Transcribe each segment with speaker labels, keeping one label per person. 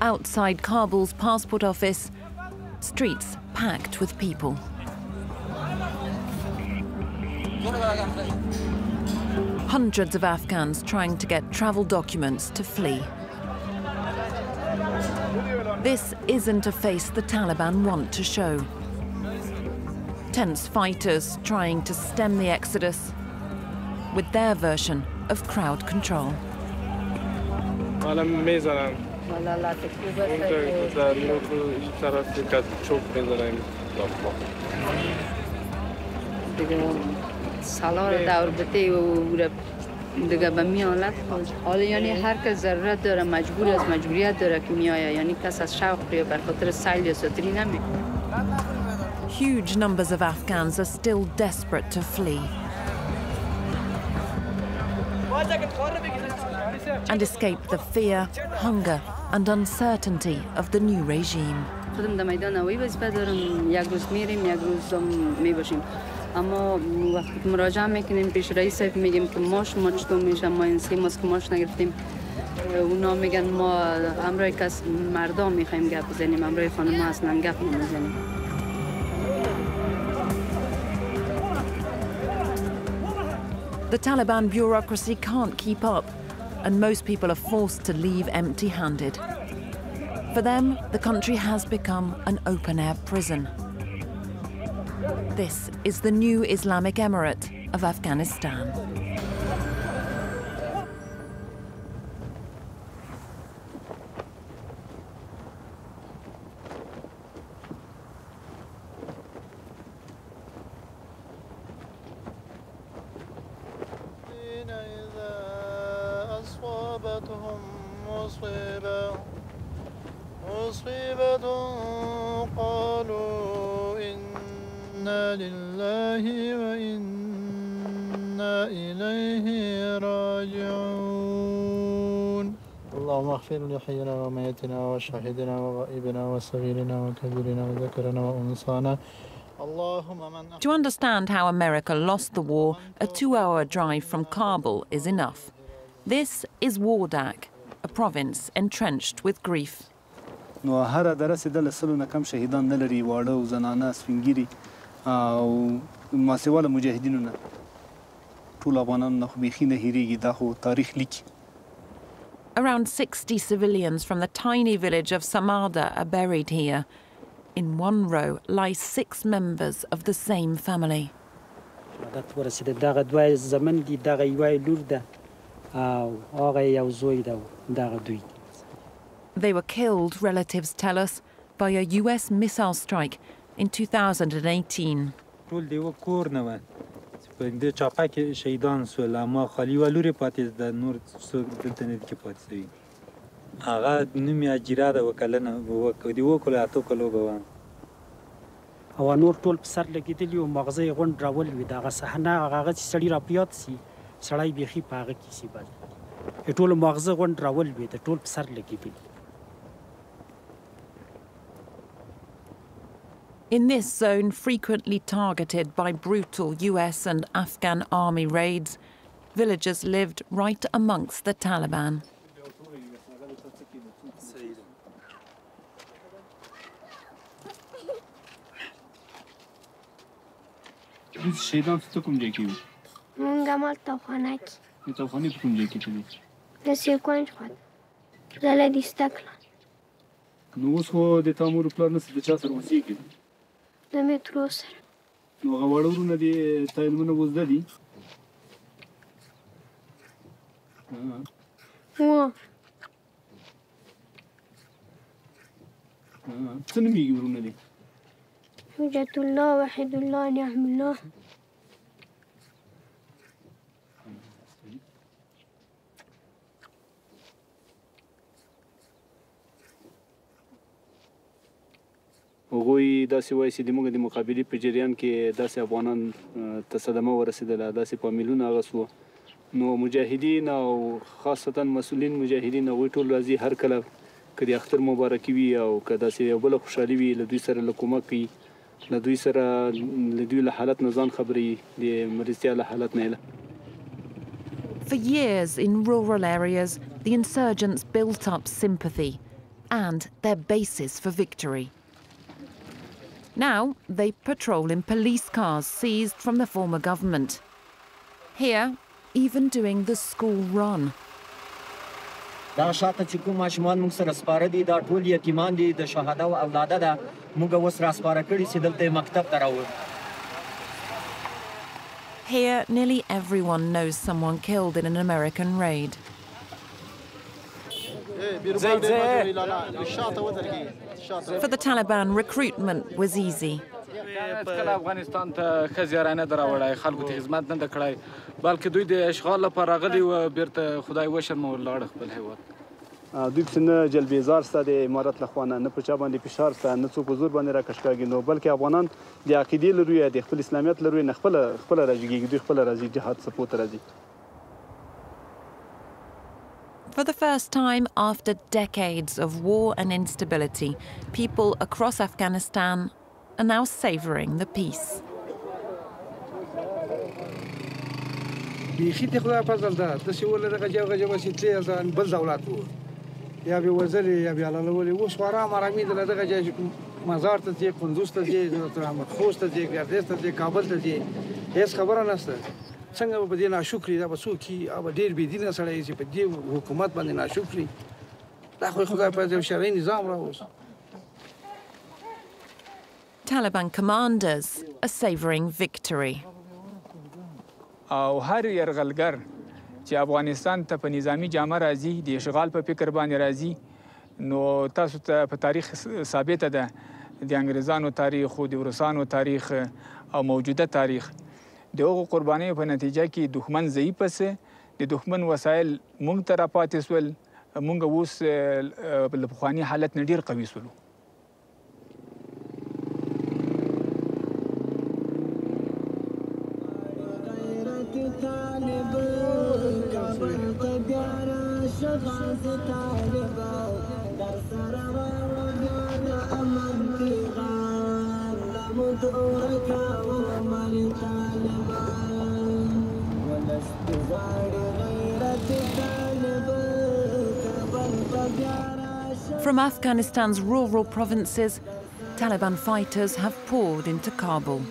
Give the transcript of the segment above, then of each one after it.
Speaker 1: Outside Kabul's passport office, streets packed with people. Hundreds of Afghans trying to get travel documents to flee. This isn't a face the Taliban want to show. Tense fighters trying to stem the exodus with their version of crowd control.
Speaker 2: دیگه به میالت حالا یعنی هر کس ضرورت داره مجبور است مجبوریت داره که میآید یعنی کس از شوق یا بر خاطر سیل یا سطری نمی.
Speaker 1: Huge numbers of Afghans are still desperate to flee and escape the fear, hunger and uncertainty of the new regime.
Speaker 2: خودم در میدان نوعی وظیفه دارم یک روز میریم یک روز میباشیم اما وقتی مراجعه میکنیم پیش رئیس میگیم که ماش ما چطور میشه ما این 3 ماه که ماش نگرفتیم اونا میگن ما امروی کس مردم میخوایم گپ بزنیم امروی خانم ها اصلا گپ نمیزنیم.
Speaker 1: The Taliban bureaucracy can't keep up and most people are forced to leave empty-handed. For them, the country has become an open-air prison. This is the new Islamic Emirate of Afghanistan.
Speaker 3: لله وإنا إليه راجعون اللهم اغفر لحينا وميتنا وشاهدنا وغائبنا وصغيرنا وكبيرنا وذكرنا وأنثانا. To
Speaker 1: understand how America lost the war, a 2-hour drive from Kabul is enough. This is Wardak, a province entrenched with grief.
Speaker 4: نو هر درس د لسلو نه کم شهیدان نه لري واړه او زنانه سپینګیري او ماسیواله مجاهدینو نه ټول افغانانو نه خو بیخي نه هیریږي دا خو تاریخ لیکي.
Speaker 1: Around 60 civilians from the tiny village of Samarda are buried here. In one row lie 6 members of the same family. They were killed, relatives tell us, by a US missile strike in 2018. In this zone, frequently targeted by brutal US and Afghan army raids, villagers lived right amongst the Taliban.
Speaker 4: هغوی داسې وایي چې زموږ د مقابلې په جریان کې داسې افغانان ته صدمه ورسېدله داسې فامیلونه هغه سوه نو مجاهدین او خاصتا مسؤلین مجاهدین هغوی ټول راځي هر کله که د اختر مبارکي وي او که داسې یو بله خوشحالي وي له دوی سره له کومک کوي له دوی سره له دوی له حالت نه ځان خبروي د مرستیا له حالت نه.
Speaker 1: For years in rural areas, the insurgents built up sympathy and their basis for victory. Now they patrol in police cars seized from the former government. Here, even doing the school run.
Speaker 5: دا شاته چې کوم ماشومان موږ سره سپاره دي دا ټول یتیمان دي د شهدا او اولاده ده موږ اوس را سپاره کړي چې دلته مکتب ته راوړو.
Speaker 1: Here, nearly everyone knows someone killed in an American raid. For the Taliban, recruitment was easy.
Speaker 6: افغانستان ته خزیرانه دراوړای خلکو ته خدمت نه کړای بلکې دوی د اشغال لپاره راغلي و بیرته خدای وشرم ولاړ خپل هیواد
Speaker 4: دوی څنګه جلبیزار ست د امارات لخوانه نه په چا باندې فشار ست نه څوک حضور باندې راکشکاږي نو بلکې افغانان د عقیدې لري د خپل اسلامیت لري نه خپل راځي دوی خپل راځي جهاد سپوت راځي.
Speaker 1: For the first time after decades of war and instability, people across Afghanistan are now savouring the peace.
Speaker 7: بیخي د خدای فضل ده داسې ولې دغه جوه چې تلې ځان بل دولت و یا به وزلې یا به حلالولې اوس خو آرامي ده دغه ځای مزار ته ځې کندوز ته ځې خوست ته ځې ګردیز ته ځې کابل ته ځې هېڅ خبره نشته څنګه به په دې ناشکري دا به څوک کي او ډېر بېدینه سړی چې په دې حکومت باندې ناشکري دا خو خدای په یو شرعي نظام راوست.
Speaker 1: Taliban commanders are savouring victory.
Speaker 8: او هر یرغلګر چې افغانستان ته په نظامی جامه راځي د اشغال په فکر باندې راځي نو تاسو ته په تاریخ ثابته ده د انګریزانو تاریخ او د روسانو تاریخ او موجوده تاریخ د هغو قربانیو په نتیجه کې دښمن ضعیف سه د دښمن وسایل موږ ته راپاتې سول موږ اوس په پخواني حالت نه ډیر قوي سولو.
Speaker 1: From Afghanistan's rural provinces, Taliban fighters have poured into Kabul.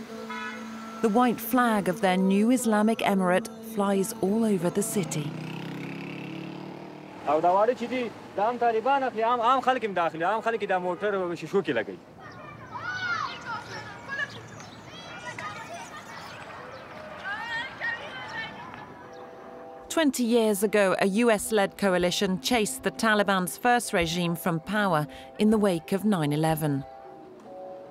Speaker 1: The white flag of their new Islamic Emirate flies all over the city.
Speaker 5: او دا واړه چې دي دا هم طالبان اخلي عام خلک هم داخلي عام خلک دا موټر شیشو کې لګوي.
Speaker 1: "20 years ago, a US-led coalition chased the Taliban's first regime from power in the wake of 9/11.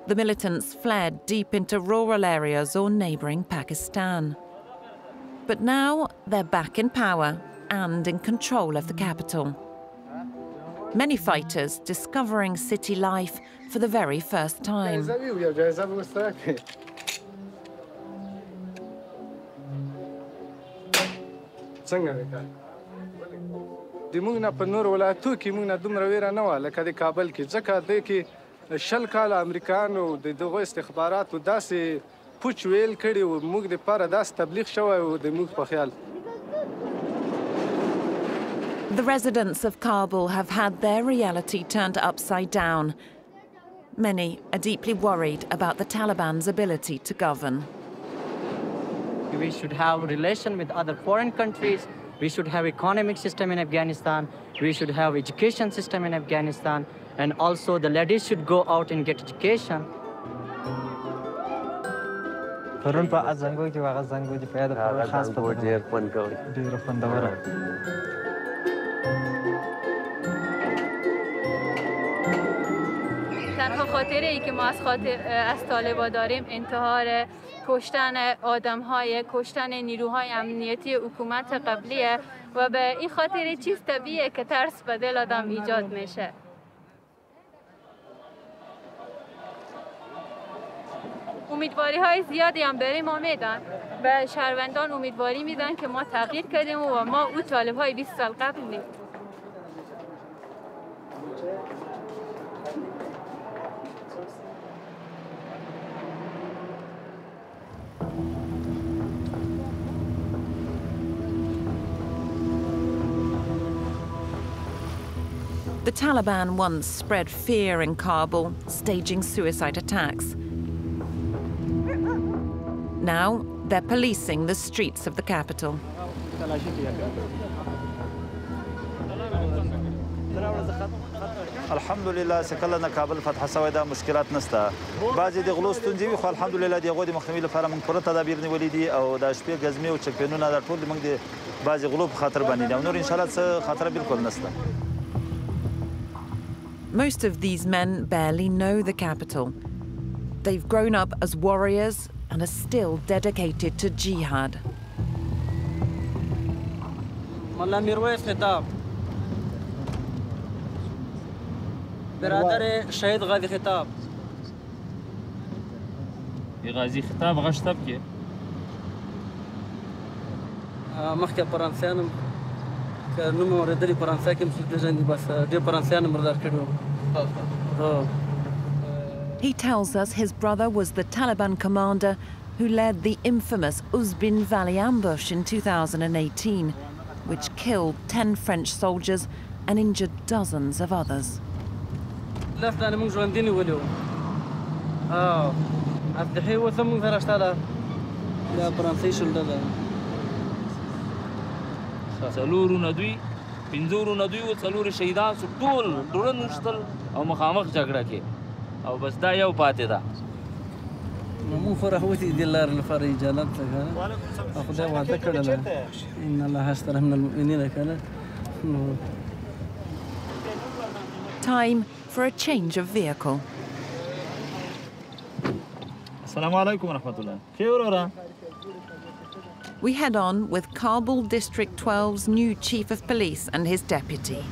Speaker 1: The militants fled deep into rural areas or neighbouring Pakistan. But now they're back in power and in control of the capital. Many fighters discovering city life for the very first time.
Speaker 6: د موږ نه په نور ولایتو کې موږ نه دومره ویره نه وه لکه د کابل کې ځکه دې کې 20 کاله امریکایانو د دغو استخباراتو داسې پوچ ویل کړي و موږ دپاره داسې تبلیغ شوی و د موږ په خیال.
Speaker 1: The residents of Kabul have had their reality turned upside down. Many are deeply worried about the Taliban's ability to govern.
Speaker 9: We should have relation with other foreign countries. We should have economic system in Afghanistan. We should have education system in Afghanistan. And also the ladies should go out and get education.
Speaker 10: پرون په ازنګو کې هغه زنګو چې پیدا کړو خاص په ډیر خوند کوي ډیر خوندور
Speaker 11: تنها خاطره ای که ما از طالبان داریم انتحار کشتن آدم‌های کشتن نیروهای امنیتی حکومت قبلیه و به این خاطر چیز طبیعیه که ترس به دل آدم ایجاد میشه. امیدواری های زیادی هم برای ما میدن به شهروندان امیدواری میدن که ما تغییر کردیم و ما او طالب های 20 سال قبل نیست.
Speaker 1: The Taliban once spread fear in Kabul, staging suicide attacks. Now, they're policing the streets of the capital.
Speaker 12: الحمدلله چې کله نه کابل فتح شوی دا مشکلات نشته بعضې د غلو ستونزې وي خو الحمدلله د هغو د مخنیوي لپاره موږ پوره تدابیر نیولي دي او دا شپې ګزمې او چکپینونه دا ټول موږ د بعضې غلو په خاطر باندې دي او نور انشاءالله څه خطره بالکل نشته.
Speaker 1: Most of these men barely know the capital. They've grown up as warriors and are still dedicated to jihad.
Speaker 10: برادر شهید غازی خطاب غازی خطاب غشتب کې مخکې فرانسیانو که نوم اورېدلي فرانسه کې هم پېژندي بس ډېر فرانسیان مردار کړي وو.
Speaker 1: He tells us his brother was the Taliban commander who led the infamous Uzbin Valley ambush in 2018, which killed 10 French soldiers and injured dozens of others.
Speaker 10: لفت موږ ژوندي نیولي وو افتحي اوس هم موږ سره شته ده دا فرانسې شولډه ده څلورونه دوی پنځه ورونه دوی و څلور شهیدان سو ټول ډرون وشتل او مخامخ جګړه کې او بس دا یو پاتې ده موږ فرحوتي دي لار لپاره اجازه ته خدای وعده کړله ان الله اشترى من المؤمنين كان
Speaker 1: Time for a change of vehicle.
Speaker 12: Assalamu alaikum wa rahmatullah. Khair.
Speaker 1: We head on with Kabul District 12's new chief of police and his deputy.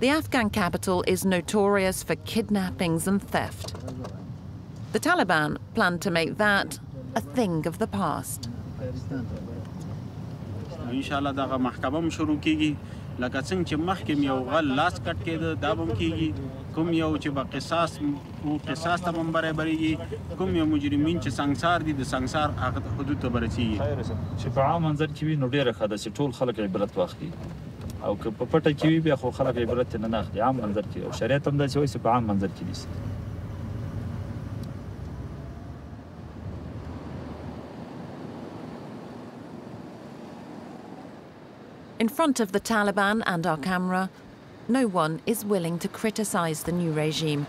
Speaker 1: The Afghan capital is notorious for kidnappings and theft. The Taliban plan to make that a thing of the past.
Speaker 13: Inshallah دا محکمه شروع کیږي لکه څنګه چې مخکې یو غل لاس کټ کېده دا به هم کېږي کوم یو چې به قصاص ته به هم برابرېږي کوم یو مجرمین چې سنګسار دي د سنګسار هغه حدود ته به رسېږي
Speaker 12: چې په عام منظر کې وي نو ډېره ښه ده چې ټول خلک عبرت واخلي او که په پټه کې وي بیا خو خلک عبرت ترې نه اخلي عام منظر کې او شریعت هم داسې وایي چې په عام منظر کې نیسي.
Speaker 1: In front of the Taliban and our camera, no one is willing to criticize the new regime.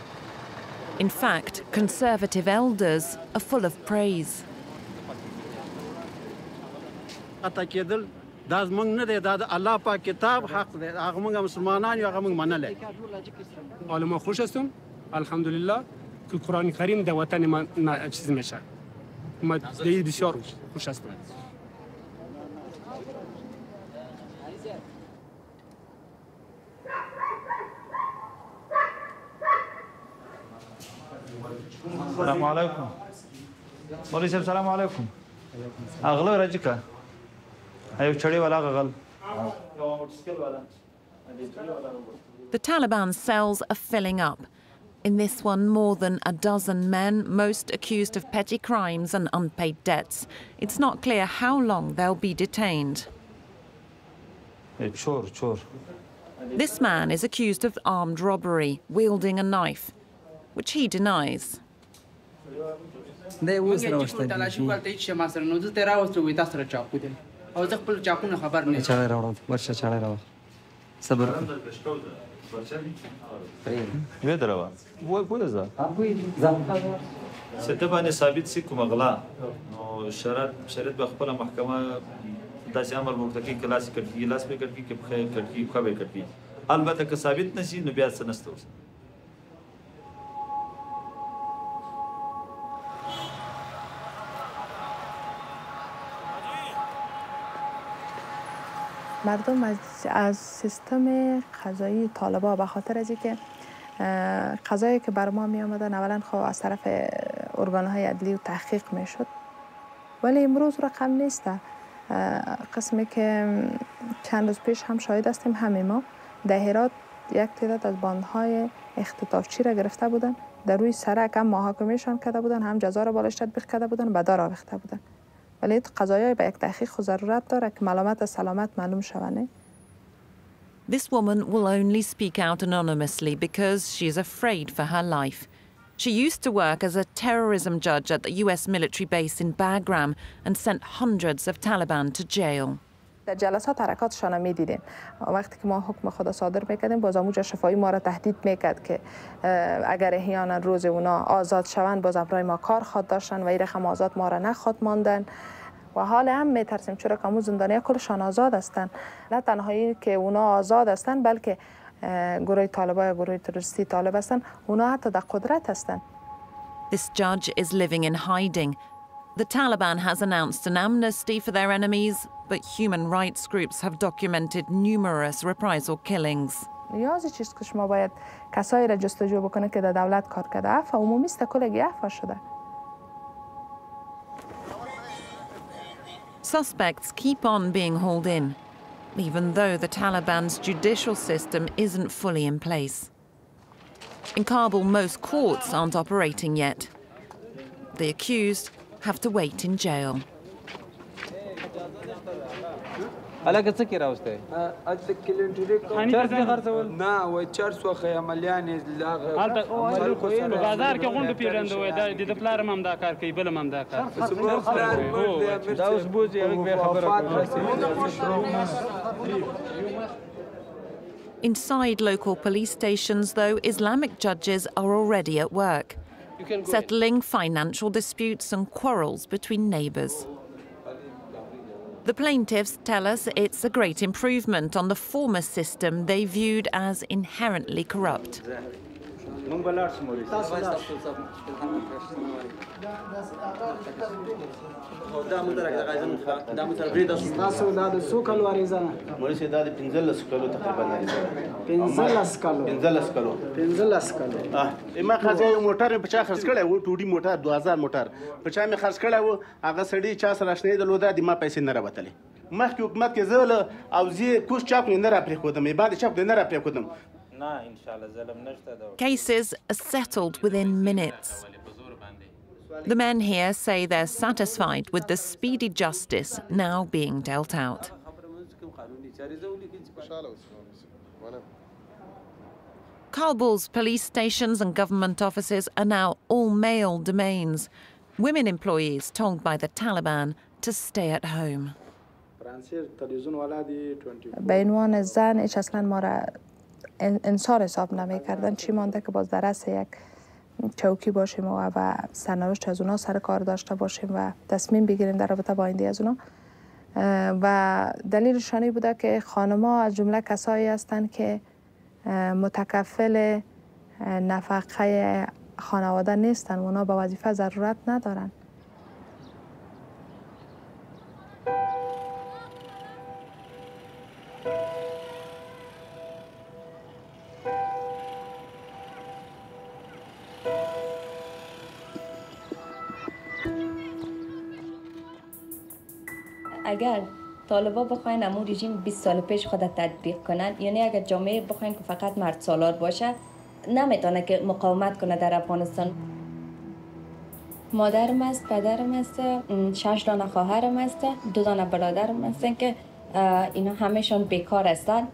Speaker 1: In fact, conservative elders are full of praise.
Speaker 13: دا زموږ نه دی دا د الله پاک کتاب حق دی هغه موږ مسلمانان یو هغه موږ منلی
Speaker 14: حالا خوش هستم الحمدلله که قرآن کریم در وطن من چیز میشه من بسیار خوش هستم.
Speaker 12: السلام عليكم. مولوي صاحب السلام عليكم. اغلو راجکا. ایو چړې والا غل.
Speaker 1: The Taliban cells are filling up. In this one, more than a dozen men, most accused of petty crimes and unpaid debts. It's not clear how long they'll be detained.
Speaker 12: Sure.
Speaker 1: This man is accused of armed robbery, wielding a knife, which he denies.
Speaker 15: تلاشي کولته چې ما سره نو زه راوستو وې تاسو سره چاقو دي او زه خپل چاقو نه خبر نه
Speaker 10: چاړه راوړم ورشه چاړه راوړم صبر
Speaker 12: وې دروا وې ځه څه باندې ثابت سي کوم غلا نو شرط به خپل محکمه داسې امر مرتکب کلاس کړي لاس به کړي کې کړي خو به کړي البته که ثابت نشي نو بیا څه نشته
Speaker 16: مردم از سیستم قضایی طالبان به خاطر از اینکه قضایی که بر ما می آمدن اولا خب از طرف ارگان‌های عدلی و تحقیق می شد ولی امروز رقم نیست. قسمی که چند روز پیش هم شاهد هستیم همه ما در هرات یک تعداد از باندهای اختطافچی را گرفته بودن در روی سرک هم محاکمهشان کرده بودن هم جزا را بالش تطبیق کرده بودن و دار آویخته بودن ولی قضایی به یک تحقیق ضرورت داره که ملامت از سلامت معلوم شونه
Speaker 1: This woman will only speak out anonymously because she is afraid for her life. She used to work as a terrorism judge at the US military base in Bagram and sent hundreds of Taliban to jail.
Speaker 16: در جلسات حرکاتشان هم می‌دیدیم وقتی که ما حکم خدا صادر می‌کردیم باز اموجه شفایی ما را تهدید می‌کرد که اگر احیانا روز اونا آزاد شوند باز برای ما کار خواد داشتن و این رقم آزاد ما را نخواد ماندن و حال هم می‌ترسیم چرا که امو زندانی‌ها کلشان آزاد هستند نه تنها این که اونا آزاد هستند بلکه گروه طالبان یا گروه تروریستی طالب هستند اونا حتی در قدرت هستند.
Speaker 1: This judge is living in hiding. The Taliban has announced an amnesty for their enemies, but human rights groups have documented numerous reprisal killings.
Speaker 16: یازی چیز که شما باید کسایی را جستجو بکنه که در دولت کار کرده عفو عمومی است کلگی عفو شده.
Speaker 1: Suspects keep on being hauled in, even though the Taliban's judicial system isn't fully in place. In Kabul, most courts aren't operating yet. The accused have to wait in jail.
Speaker 17: علاقه څه کې راوسته اته کلینټری چارج نه خرڅول نه وای 400 خیملیان لاغه
Speaker 14: هلته بازار کې غونډه پیرند وای د پلار مم دا کار کوي بل مم دا کار
Speaker 17: دا اوس بوزي هغه به خبره
Speaker 1: Inside local police stations, though, Islamic judges are already at work, settling financial disputes and quarrels between neighbours. The plaintiffs tell us it's a great improvement on the former system they viewed as inherently corrupt. Cases are settled within minutes. The men here say they're satisfied with the speedy justice now being dealt out. Kabul's police stations and government offices are now all male domains. Women employees told by the Taliban to stay at home.
Speaker 16: به عنوان زن هیچ اصلا ما را انصار حساب نمی‌کردن چی مانده که باز در رأس یک چوکی باشیم و سرنوشت از اونا سر کار داشته باشیم و تصمیم بگیریم در رابطه با آینده از اونا و دلیلشان این بوده که خانم‌ها از جمله کسایی هستند که متکفل نفقه خانواده نیستن اونا به وظیفه ضرورت ندارن.
Speaker 18: اگر طالبا بخواین امو رژیم 20 سال پیش خود تطبیق کنن یعنی اگر جامعه بخواین که فقط مرد سالار باشه نمیتونه که مقاومت کنه در افغانستان. مادرم است، پدرم است، 6 دانه خواهرم است، 2 دانه برادرم هستن که اینا همهشون بیکار هستن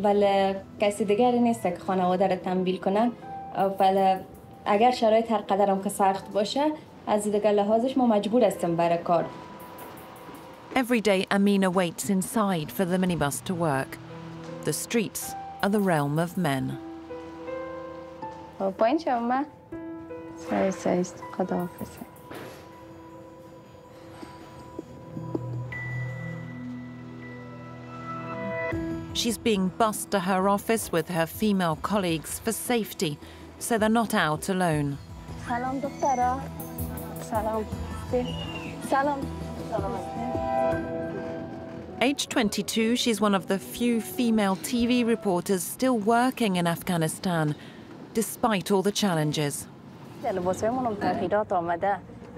Speaker 18: ولی کسی دیگری نیست که خانواده را تنبیل کنن ولی اگر شرایط هر قدرم که سخت باشه از دیگر لحاظش ما مجبور هستیم برای کار.
Speaker 1: Every day, Amina waits inside for the minibus to work. The streets are the realm of men. She's being bussed to her office with her female colleagues for safety, so they're not out alone.
Speaker 18: Salam, doctora. Salam. Salam.
Speaker 1: Aged 22, she's one of the few female TV reporters still working in Afghanistan, despite all the challenges.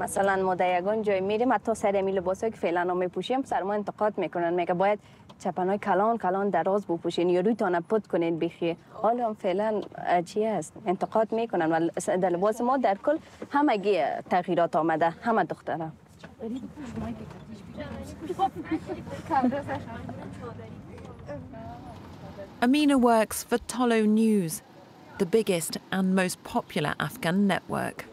Speaker 18: مثلا ما در یگان جای میریم حتی سر امی لباسایی که فعلا میپوشیم سر ما انتقاد میکنن میگه باید چپنای کلان دراز بپوشین یا روی تانه پد کنین بخیه حالا هم فعلا چی هست انتقاد میکنن و در لباس ما در کل همگی تغییرات آمده همه دخترها.
Speaker 1: Amina works for Tolo News, the biggest and most popular Afghan network.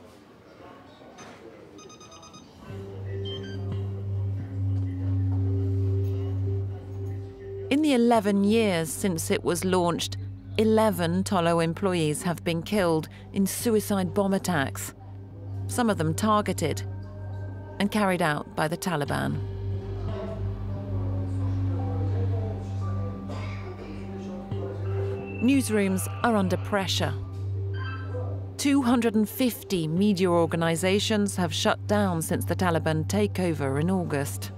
Speaker 1: In the 11 years since it was launched, 11 Tolo employees have been killed in suicide bomb attacks, some of them targeted and carried out by the Taliban. Newsrooms are under pressure. 250 media organizations have shut down since the Taliban takeover in August.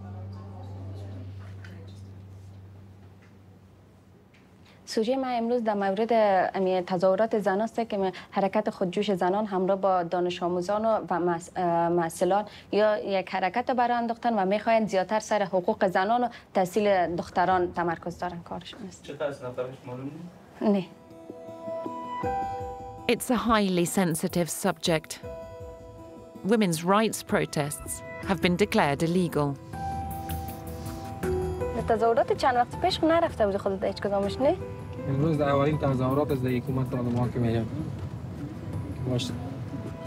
Speaker 18: سوژه ما امروز در مورد تظاهرات زنان است که حرکت خودجوش زنان همراه با دانش آموزان و معسلان یا یک حرکت برای انداختن و میخواهند زیادتر سر حقوق زنان و تحصیل دختران تمرکز دارن کارشون است. نه.
Speaker 1: It's a highly sensitive subject. Women's rights protests have been declared illegal.
Speaker 18: تظاهرات چند وقت پیش نرفته بودی خودت هیچ کدامش نه؟
Speaker 17: امروز اولین تظاهرات از حکومت طالبان که میگم باشه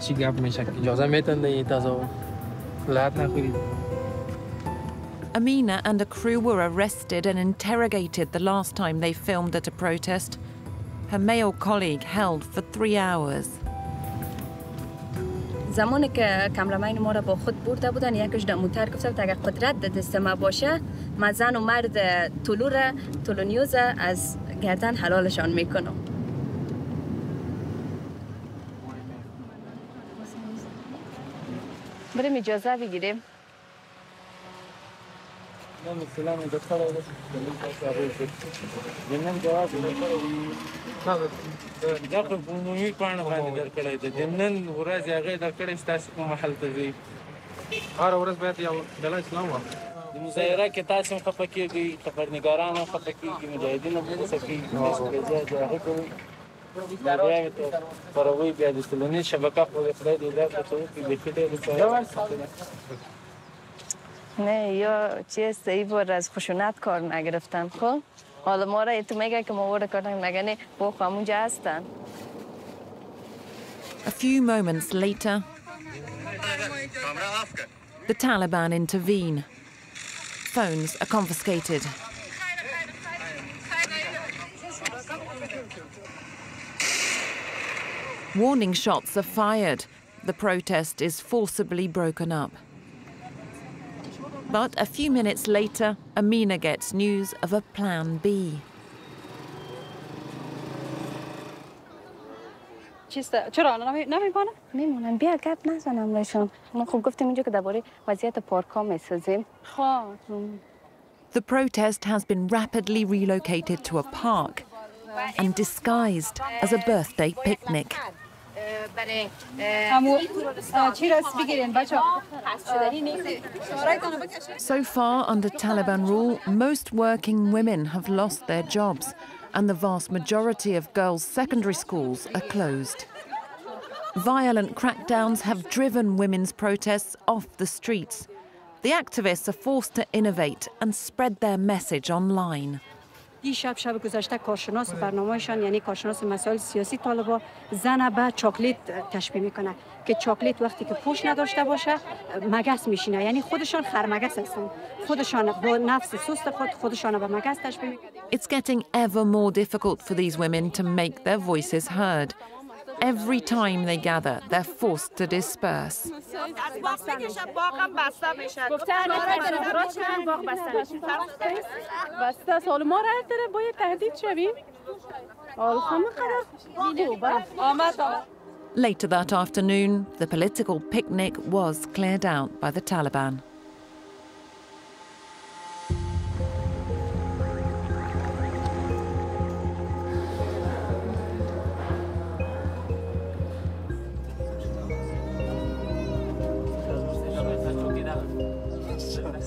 Speaker 17: چی گپ میشه اجازه میتن این تظاهر لعنت نخورید.
Speaker 1: Amina and a crew were arrested and interrogated the last time they filmed at a protest. Her male colleague held for 3 hours.
Speaker 18: زمانی که کامرامین ما را با خود برده بودن یکیش در موتر گفته بود اگر قدرت در دست ما باشه من زن و مرد طلو نیوز از گردن حلالشان میکنم. بریم اجازه بگیریم.
Speaker 17: دغه عمومي پاڼه باندې درکړی دی د نن ورځ هغه درکړی ستاسو په محل ته ځي هر ورځ باید یو ډله اسلام وه د مظاهره کې تاسو هم خفه کېږئ خبرنګاران هم خفه کېږي مجاهدین هم غوسه کېږي د هغه کوي بیا ته خپروئ بیا د ټولنیز شبکه خو خدای دې هدایت ورته وکړي بیخي ډېر
Speaker 18: نه یا چیز ای بار از خشونت کار نگرفتن خب حالا ما را تو میگه که ما وارد کار نگنه با همونجا هستن.
Speaker 1: A few moments later, the Taliban intervene. Phones are confiscated. Warning shots are fired. The protest is forcibly broken up. But a few minutes later, Amina gets news of a plan B.
Speaker 2: چرا نمیمونه؟
Speaker 18: میمونن بیا گپ نزنم بهشون. ما خوب گفتیم اینجا که درباره وضعیت پارک‌ها میسازیم.
Speaker 1: The protest has been rapidly relocated to a park and disguised as a birthday picnic. So far, under Taliban rule, most working women have lost their jobs, and the vast majority of girls' secondary schools are closed. Violent crackdowns have driven women's protests off the streets. The activists are forced to innovate and spread their message online.
Speaker 2: شب گذشته کارشناس برنامه‌شان یعنی کارشناس مسائل سیاسی طالبان زن به چاکلیت تشبیه میکنه که چاکلیت وقتی که پوست نداشته باشه مگس میشینه یعنی خودشان خرمگس هستن خودشان با نفس سست خودشان به مگس تشبیه میکنه.
Speaker 1: It's getting ever more difficult for these women to make their voices heard. Every time they gather, they're forced to disperse. Later that afternoon, the political picnic was cleared out by the Taliban.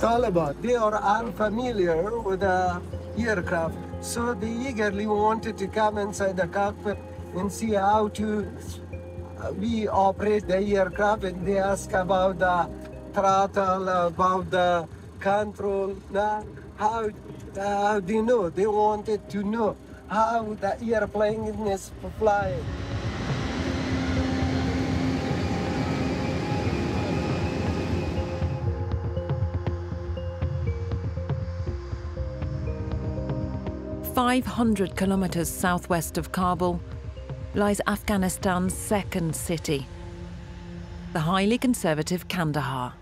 Speaker 19: Taliban, they are unfamiliar with the aircraft, so they eagerly wanted to come inside the cockpit and see how we operate the aircraft, and they ask about the throttle, about the control. How they know? They wanted to know how the airplane is flying.
Speaker 1: "500 kilometers southwest of Kabul lies Afghanistan's second city, the highly conservative Kandahar.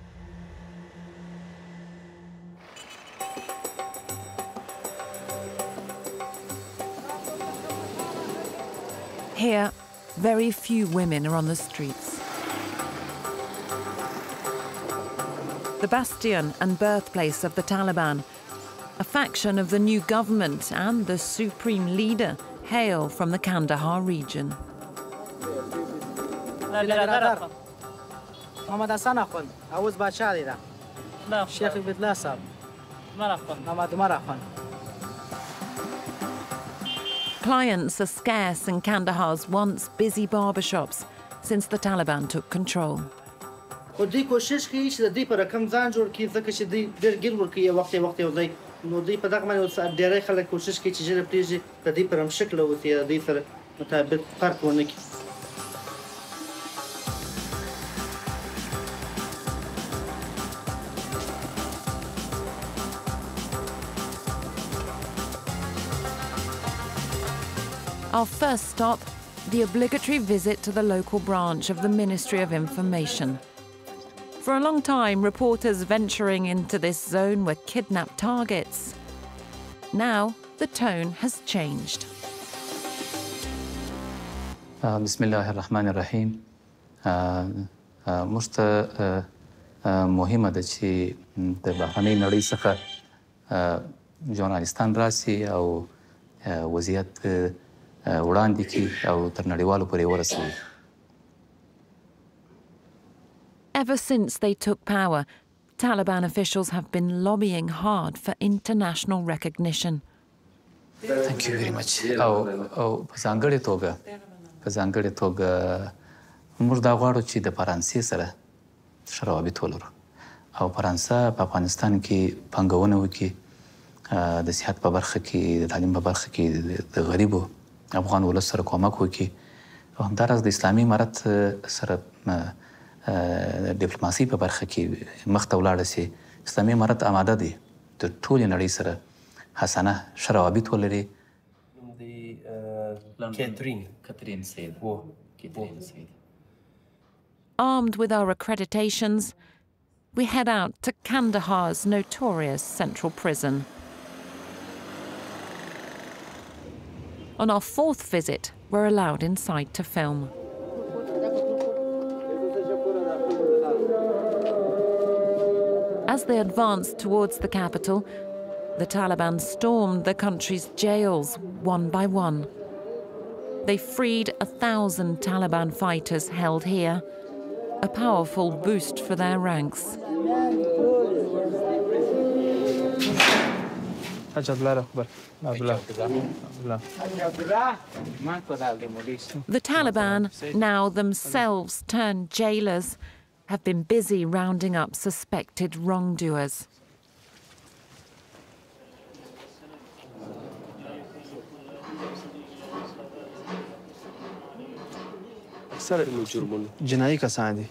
Speaker 1: Here, very few women are on the streets. The bastion and birthplace of the Taliban, a faction of the new government and the supreme leader, hail from the Kandahar region. Clients are scarce in Kandahar's once busy barbershops since the Taliban took control.
Speaker 20: دوی کوشش کوي چې د دې پر رقم ځان جوړ کړي ځکه چې دوی ډېر ګیر ورکوي یو وخت یو ځای نو دوی په دغه باندې ډېری خلک کوشش کوي چې ژر پرېږدي د دوی پر همشکله اوسي د دوی سره مطابق فرق ونه کړي.
Speaker 1: Our first stop, the obligatory visit to the local branch of the Ministry of Information. For a long time, reporters venturing into this zone were kidnapped targets. Now, the tone has changed.
Speaker 21: Bismillah ar-Rahman ar-Rahim. موږ ته مهمه ده چې د بهرنۍ نړۍ څخه ژورنالیستان راسي او وضعیت وړاندې کړي او تر نړیوالو پورې ورسوي.
Speaker 1: Ever since they took power, Taliban officials have been lobbying hard for international recognition.
Speaker 21: Thank you very much. او په ځانګړې توګه موږ دا غواړو چې د فرانسې سره ښه روابط ولرو او فرانسه په افغانستان کې پانګونه وکړي د صحت په برخه کې د تعلیم په برخه کې د غریبو افغان ولس سره کومک وکړي او همداراز د اسلامي امارت سره ډیپلوماسي په برخه کې مخ ته ولاړه سي. اسلامي امارت آماده دی د ټولې نړۍ سره حسنه ښه روابط ولري. Catherine said.
Speaker 1: Armed with our accreditations, we head out to Kandahar's notorious central prison. On our fourth visit, we're allowed inside to film. As they advanced towards the capital, the Taliban stormed the country's jails one by one. They freed 1,000 Taliban fighters held here, a powerful boost for their ranks. The Taliban, now themselves turned jailers, have been busy rounding up suspected wrongdoers.
Speaker 22: جنایي کسان دي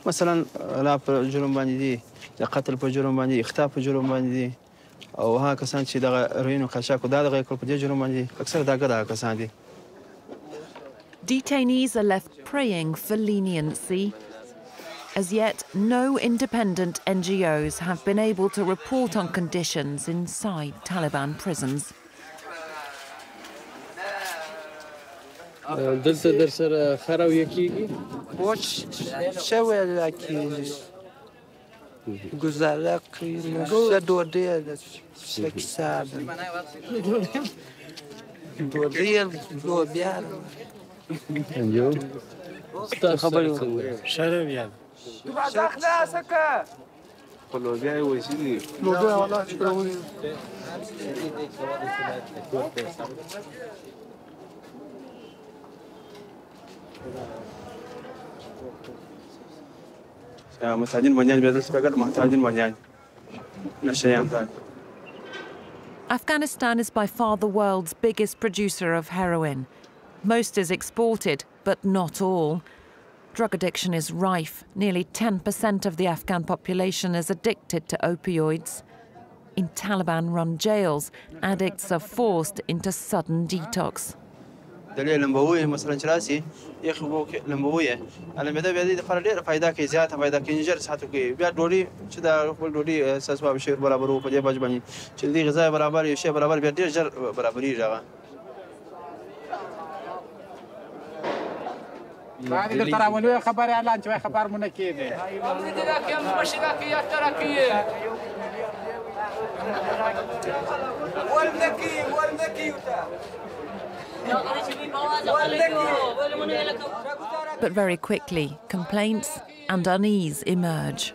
Speaker 22: مثلا لا په جرم باندې دي د قتل په جرم باندې اخطاء په جرم باندې دي او هغه کسان چې دغه روینو قاچاق دا دغه کول په دې جرم باندې اکثر دغه کسان دي.
Speaker 1: Detainees are left praying for leniency. As yet, no independent NGOs have been able to report on conditions inside Taliban prisons.
Speaker 23: دلته در سره خراویه کیږي
Speaker 19: وچ شوی لکه گزاره کوي نو دوده سکساب دوده لوبیا
Speaker 23: انجو خبري شرم يعني
Speaker 19: دخلنا سكه
Speaker 23: لوبیا وسيلي
Speaker 19: لوبیا والله شكرا
Speaker 22: محتاجين بنيان بيدرس بقدر محتاجين بنيان نشيان ذاك
Speaker 1: Afghanistan is by far the world's biggest producer of heroin. Most is exported, but not all. Drug addiction is rife. Nearly 10% of the Afghan population is addicted to opioids. In Taliban-run jails, addicts are forced into sudden detox.
Speaker 22: دليل لمبويه مثلا شراسي يخبو لمبويه على مدى بيدي فرد فايدة كي زيادة فايدة كي نجر ساعته كي بيا دوري شدا دوري أساس باب الشيء برابر وفجأة بجبني شدي غذاء برابر يشيء برابر بيدي جر برابر يجا.
Speaker 3: بعد اللي ترى ولو خبر إعلان شوي خبر منكيده.
Speaker 1: But very quickly, complaints and unease emerge.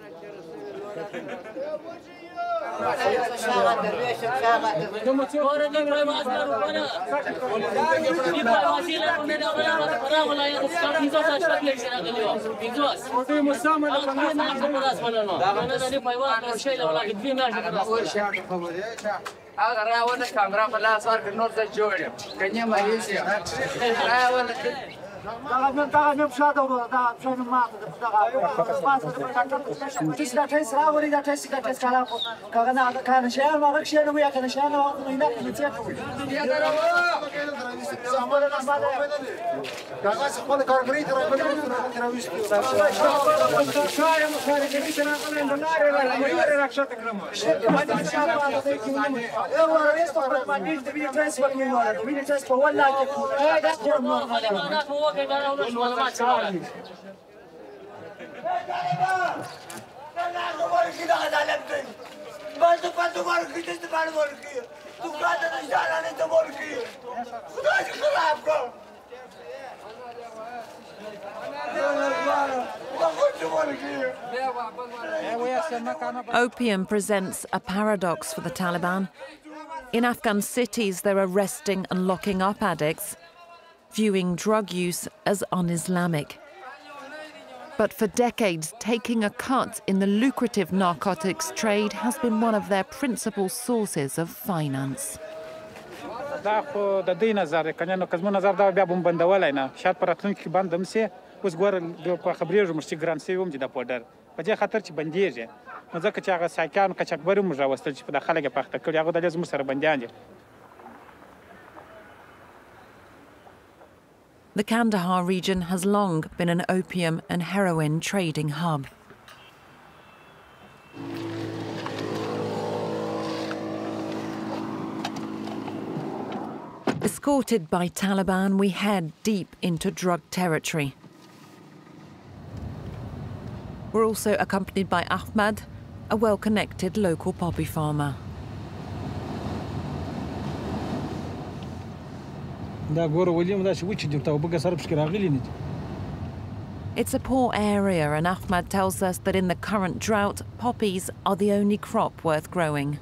Speaker 1: Opium presents a paradox for the Taliban. In Afghan cities, they're arresting and locking up addicts, viewing drug use as un-Islamic. But for decades, taking a cut in the lucrative narcotics trade has been one of their principal sources of finance.
Speaker 3: دا خو د دې نظر کنه نو کزمو نظر دا بیا بم بندولای نه شاید پر اتلونکي باندې مسه اوس ګور په خبرې جو مرشي ګران سی وم چې د پودر په دې خاطر چې بنديږي نو ځکه چې هغه ساکان کچکبر موږ راوستل چې په داخله کې پخته کړی هغه د لازم سره بنديان دي.
Speaker 1: The Kandahar region has long been an opium and heroin trading hub. Escorted by Taliban, we head deep into drug territory. We're also accompanied by Ahmad, a well-connected local poppy farmer. It's a poor area, and Ahmad tells us that in the current drought, poppies are the only crop worth growing.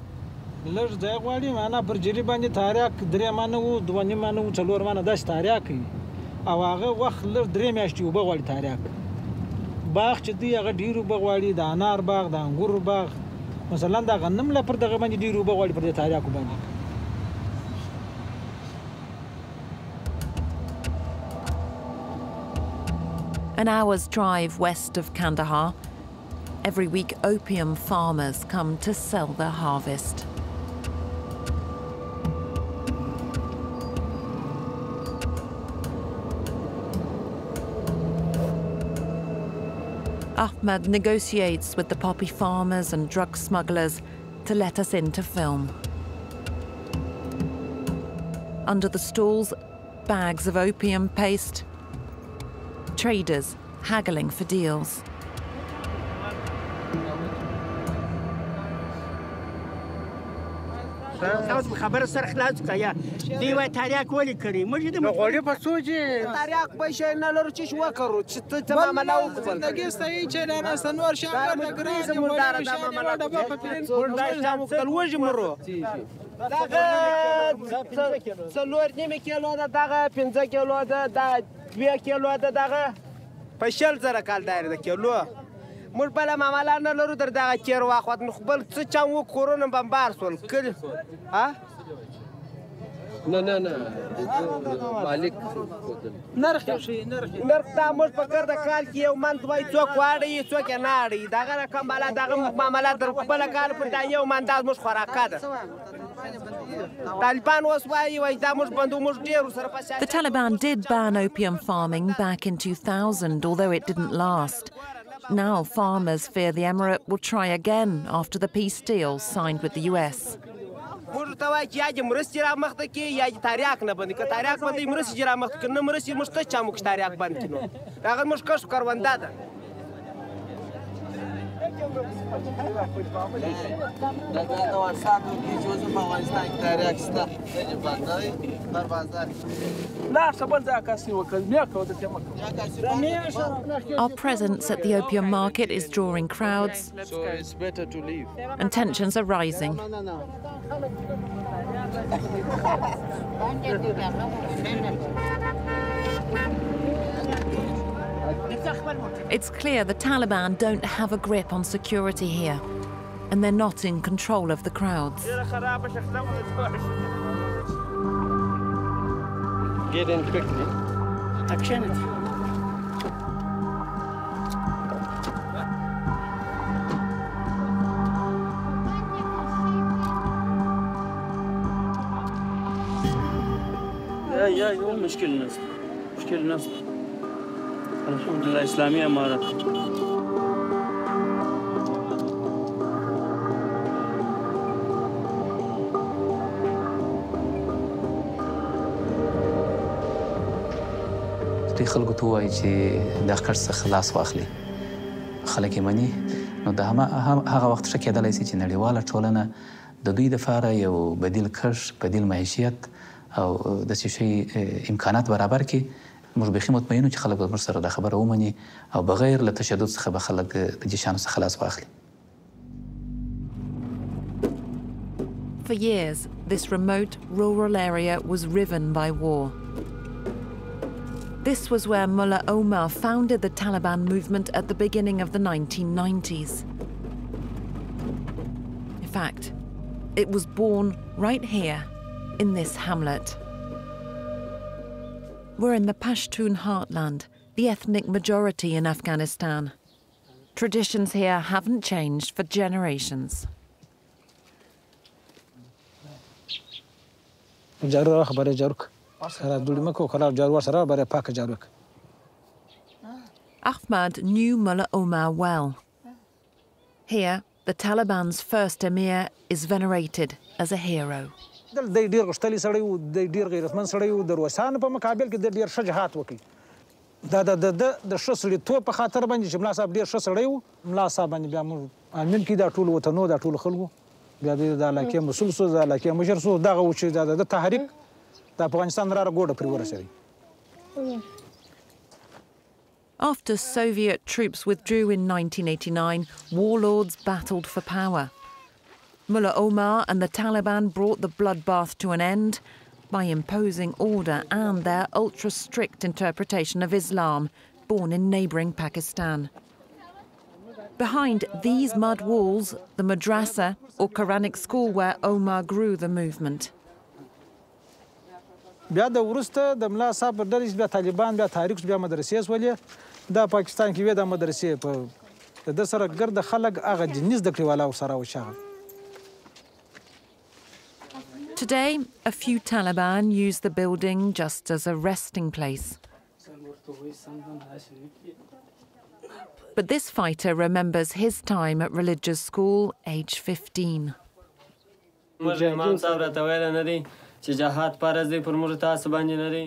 Speaker 1: An hour's drive west of Kandahar. Every week, opium farmers come to sell their harvest. Ahmad negotiates with the poppy farmers and drug smugglers to let us in to film. Under the stalls, bags of opium paste, traders haggling for deals.
Speaker 4: خبر سر خلاص کیا دیوای تاریخ ولی کری مجید مغولی پسوجی تاریخ بشه نلور چیش وکرو چت تمام لاو زندگی استایی چه نه سنور شهر نگران مردار دام ملا دبا پپین مردار مختل وجه مرو دغه سلور نیمه کیلو دغه 15 کیلو د 2 کیلو دغه پشل زره کال دایر د کیلو مر بلا مامالان لرو در دغه چیر واخوت خپل څه چا و کورونه بمبار سول کړ ها
Speaker 23: نه مالک
Speaker 4: نرخ دا موږ په کار د کال کې یو منت وای څوک واړی څوک یې نه اړی دغه رقم بالا دغه معاملات در خپله کال پر دا یو من دا زموږ خوراکه ده طالبان اوس وایي دا موږ بندو موږ ډېر سره په
Speaker 1: The Taliban did ban opium farming back in 2000, although it didn't last. Now farmers fear the Emirate will try again after the peace deal signed with the US.
Speaker 4: موږ ته وایي چې یا دې مرستې را مخته کړي یا دې تاریاک نه بند کړي که تاریاک بندوي مرستې چې را مخته کړي نه مرستې موږ ته چا موږ تاریاک بند کړي نو هغه زموږ کښت کرونده ده
Speaker 1: Our presence at the opium market is drawing crowds,
Speaker 23: so it's better to leave.
Speaker 1: And tensions are rising. It's clear the Taliban don't have a grip on security here, and they're not in control of the crowds.
Speaker 23: Get in quickly.
Speaker 5: يا مشكل نفس الحمد لله إسلامية إمارات
Speaker 21: دوی خلکو ته وایي چې د کار څخه خلاص واخلي خلک یې مني نو د هغه وخت ښه کېدلی شي چې نړیواله ټولنه د دوی دپاره یو بدیل کښت بدیل معیشت او داسې شی امکانات برابر کړي موږ بیخي مطمئن یو چې خلک به موږ سره دا خبره ومني او بغیر له تشدد څخه به خلک د دې شیانو څخه خلاص واخلي.
Speaker 1: For years, this remote rural area was riven by war. This was where Mullah Omar founded the Taliban movement at the beginning of the 1990s. In fact, it was born right here, in this hamlet. We're in the Pashtun heartland, the ethnic majority in Afghanistan. Traditions here haven't changed for generations. Ahmad knew Mullah Omar well. Here, the Taliban's first emir is venerated as a hero.
Speaker 7: دی ډیر غښتلی سړی و دی ډیر غیرتمند سړی و د روسانو په مقابل کې د ډیر ښه جهاد وکړي دا د ښه سړیتوب په خاطر باندې چې ملا صاحب ډیر ښه سړی و ملا صاحب باندې بیا موږ امین کې دا ټول وطنو دا ټول خلکو بیا د علاقې مسؤل شو د علاقې مشر شو دغه و چې د تحریک د افغانستان را ګوډه پرې ورسېدی.
Speaker 1: After Soviet troops withdrew in 1989, warlords battled for power. Mullah Omar and the Taliban brought the bloodbath to an end by imposing order and their ultra-strict interpretation of Islam, born in neighbouring Pakistan. Behind these mud walls, the madrasa, or Quranic school where Omar grew the movement.
Speaker 7: بیا د وروسته د ملا صاحب په ډلې بیا طالبان بیا تحریک بیا مدرسې سولې دا پاکستان کې وې د مدرسې په د سره ګرد خلک هغه دیني زده کړې والا سره وشاغل.
Speaker 1: Today, a few Taliban use the building just as a resting place. But this fighter remembers his time at religious school, age 15.
Speaker 8: چې جهاد فرض دی پر موږ تاسو باندې نه دی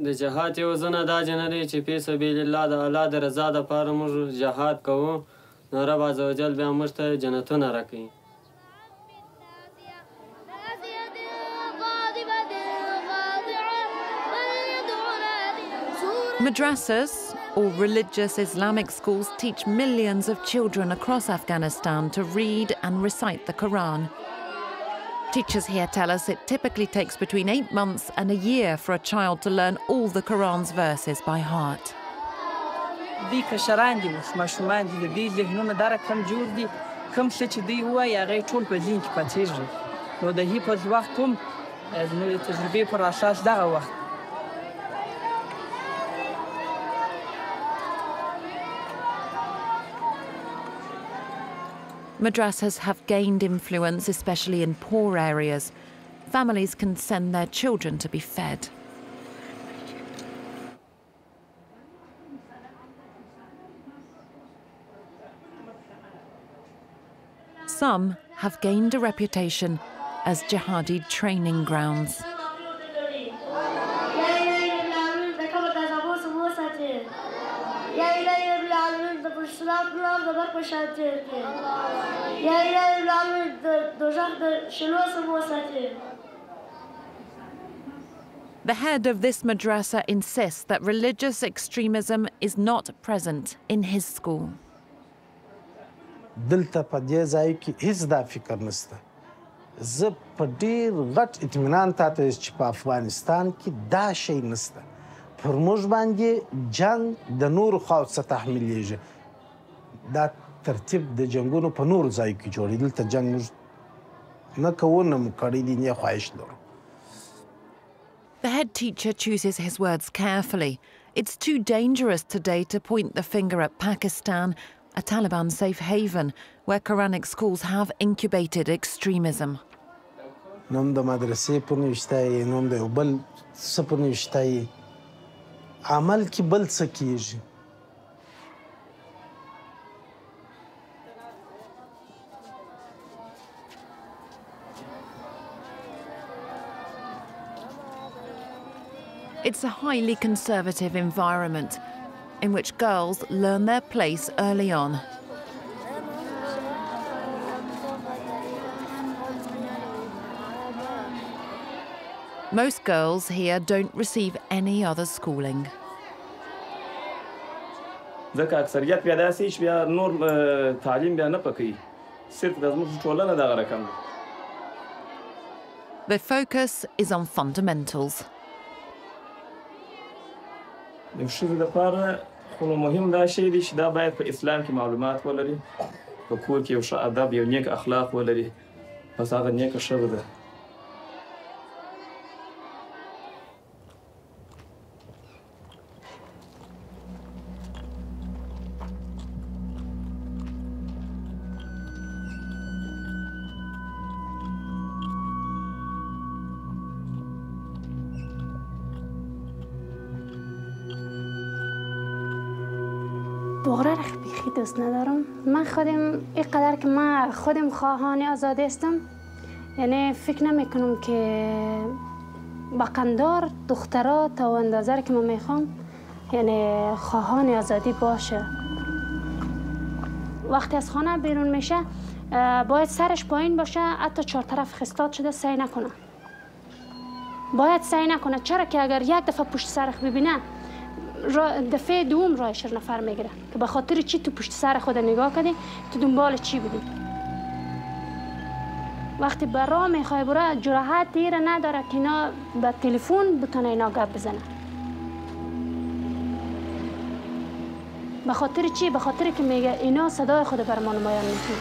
Speaker 8: د جهاد یو ځنه دا نه دی چې په سبیل الله د الله د رضا لپاره موږ جهاد کوو نو رب عزوجل بیا موږ ته جنتونه راکوي.
Speaker 1: Madrasas, or religious Islamic schools, teach millions of children across Afghanistan to read and recite the Quran. Teachers here tell us it typically takes between 8 months and a year for a child to learn all the Quran's verses by heart.
Speaker 24: دوی کشران دي اوس ماشومان دي د دوی ذهنونه دا رقم جوړ دي کوم څه چې دوی ووایي هغه یې ټول په ذهن کې پاتېږي نو د حفظ وخت هم زموږ د تجربې پر اساس دغه وخت
Speaker 1: Madrasas have gained influence, especially in poor areas. Families can send their children to be fed. Some have gained a reputation as jihadi training grounds. The head of this madrasa insists that religious extremism is not present in his school.
Speaker 6: دلته په دې ځای کې هیڅ دا فکر نشته. زه په ډیر غټ اطمینان تاته چې په افغانستان کې دا شی نشته. پر موږ باندې جنگ د نورو خواو څخه تحمیلیږي. دا ترتیب د جنگونو په نورو ځایو کې جوړېږي. دلته جنګ موږ نه کوو نه مو کړی دي نه خواهش لرو.
Speaker 1: The head teacher chooses his words carefully. It's too dangerous today to point the finger at Pakistan, a Taliban safe haven where Quranic schools have incubated extremism.
Speaker 6: نوم د مدرسې په نوشتای نوم د یو بل څه په نوشتای عمل کې بل څه کیږي.
Speaker 1: It's a highly conservative environment in which girls learn their place early on. Most girls here don't receive any other schooling.
Speaker 5: ځکه اکثریت بیا داسې چې بیا نور تعلیم بیا نه پکوي صرف د زموږ ټولنه دغه رقم ده.
Speaker 1: The focus is on fundamentals.
Speaker 5: د ښځې لپاره خو مهم دا شی دی چې دا باید په اسلام کې معلومات ولري، په کور کې یو ښه ادب یو نیک اخلاق ولري، بس هغه نیکه ښځه ده.
Speaker 9: دغره را بیخی دوست ندارم. من خودم اینقدر که من خودم خواهان آزادی هستم، یعنی فکر نمی کنم که با قندار دخترها تا اندازه که من میخوام یعنی خواهان آزادی باشه. وقتی از خانه بیرون میشه باید سرش پایین باشه، حتی چهار طرف خستاد شده سعی نکنه. باید سعی نکنه، چرا که اگر یک دفعه پشت سرش ببینه دفعه دوم رایش نفر میگیره که به خاطر چی تو پشت سر خود نگاه کردی، تو دنبال چی بودی. وقتی به راه میخوای بره جرأت دیره نداره که اینا به تلفن بتونه اینا گپ بزنه. به خاطر چی؟ به خاطر که میگه اینا صدای خود بر ما نمایان میکنه.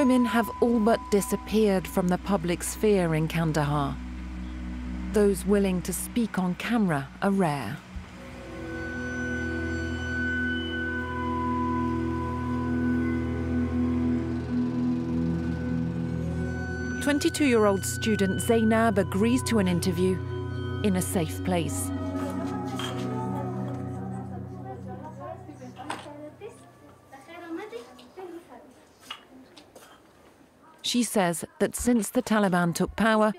Speaker 1: Women have all but disappeared from the public sphere in Kandahar. Those willing to speak on camera are rare. "22-year-old student Zainab agrees to an interview in a safe place. She says that since the Taliban took power,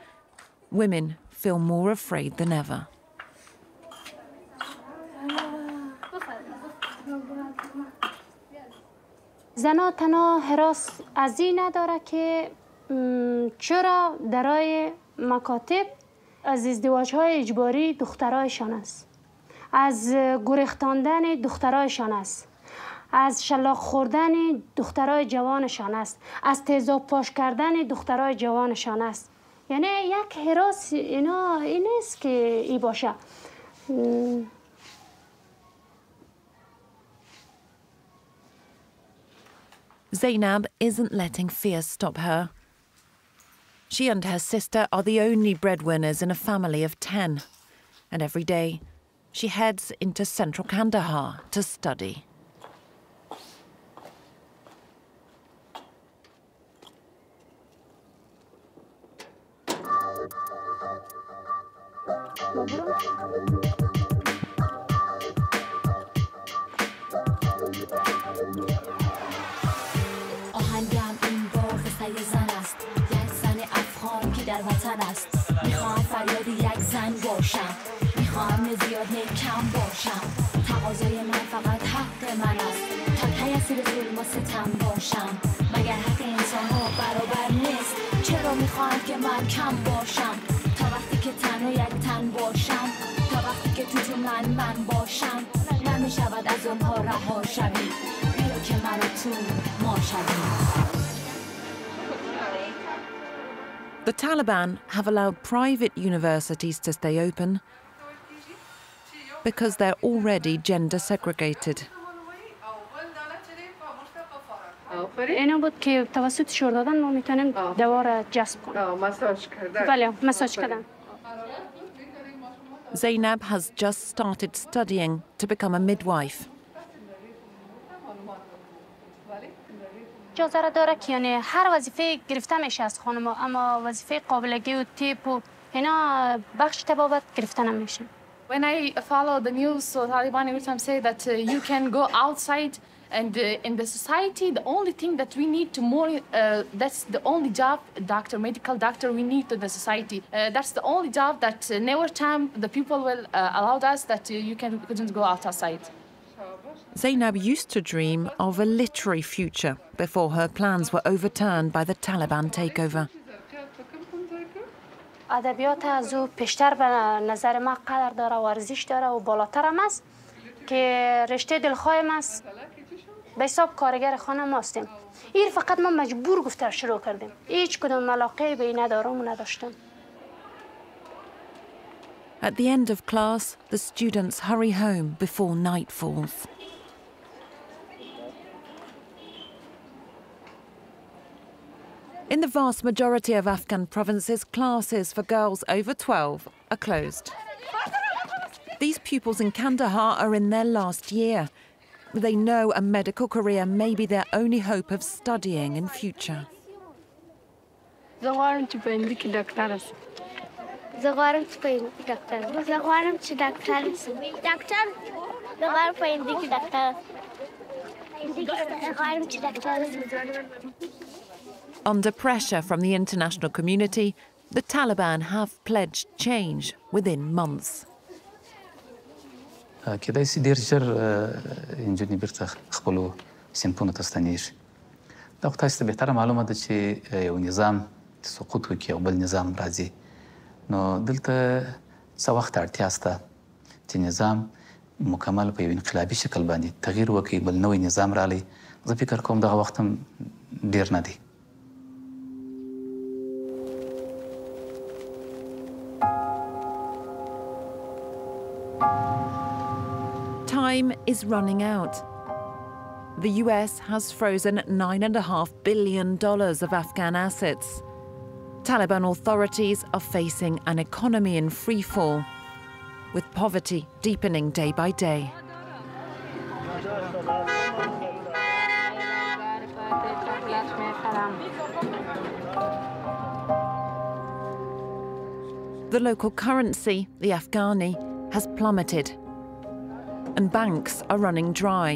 Speaker 1: women feel more afraid than ever.
Speaker 9: زنها تنها حراس از این نداره که چرا درای مکاتب از ازدواج‌های اجباری دخترایشان است، از گریختاندن دخترایشان است، از شلاق خوردن دخترای جوانشان است، از تیزاب پاش کردن دخترای جوانشان است. یعنی یک حراس اینا این است که ای باشه.
Speaker 1: Zainab isn't letting fear stop her. She and her sister are the only breadwinners in a family of 10, and every day she heads into central Kandahar to study.
Speaker 10: آهنگم این بار قصه زن است، یک زن افغان که در وطن است. میخوام فریاد یک زن باشم، میخوام نه زیاد نه کم باشم. تقاضای من فقط حق من است، تا کی اسیر ظلم و ستم باشم. مگر حق انسان ها برابر نیست؟ چرا میخوام که من کم باشم؟ تا وقتی که تنها یک تن باشم، تا وقتی که تو من باشم، نمیشود از اونها رها شوی. بیا که من و تو ما شویم.
Speaker 1: The Taliban have allowed private universities to stay open because they're already gender segregated.
Speaker 9: اینا بود که توسط شور دادن ما میتونیم دوا را جذب کنیم.
Speaker 11: مساج کردن.
Speaker 9: بله، مساج کردن.
Speaker 1: Zainab has just started studying to become a midwife.
Speaker 9: اجازه داره که یعنی هر وظیفه گرفته میشه از خانم، اما وظیفه قابلگی و تیپ و اینا بخش طبابت گرفته نمیشه.
Speaker 13: When I follow the news, so Taliban every time say that you can go outside, and in the society, the only thing that we need to more, that's the only job, doctor, medical doctor, we need to the society. That's the only job that never time the people will allow us that you couldn't go outside.
Speaker 1: Zainab used to dream of a literary future before her plans were overturned by the Taliban takeover.
Speaker 9: ادبیات از او پیشتر به نظر من قدر داره و ارزش داره و بالاتر هم است که رشته دلخواهیم است. به حساب کارگر خانه ما هستیم. این فقط ما مجبور گفتار شروع کردیم. هیچ کدوم علاقه به این ندارم و نداشتم.
Speaker 1: At the end of class, the students hurry home before night falls. In the vast majority of Afghan provinces, classes for girls over 12 are closed. These pupils in Kandahar are in their last year. They know a medical career may be their only hope of studying in future. Under pressure from the international community, the Taliban have pledged change within months.
Speaker 21: کېدای شي ډېر ژر نجونې بیرته خپلو صنفونو ته ستنېږي. دا خو تاسو ته بهتره معلومه ده چې یو نظام سقوط وکړي او بل نظام راځي. نو دلته څه وخت اړتیا شته چې نظام مکمل په یو انقلابي شکل باندې تغییر وکړي، بل نوی نظام راغلی. زه فکر کوم دغه وخت هم ډېر نه دی.
Speaker 1: Time is running out. The US has frozen $9.5 billion of Afghan assets. Taliban authorities are facing an economy in freefall, with poverty deepening day by day. The local currency, the Afghani, has plummeted, and banks are running dry.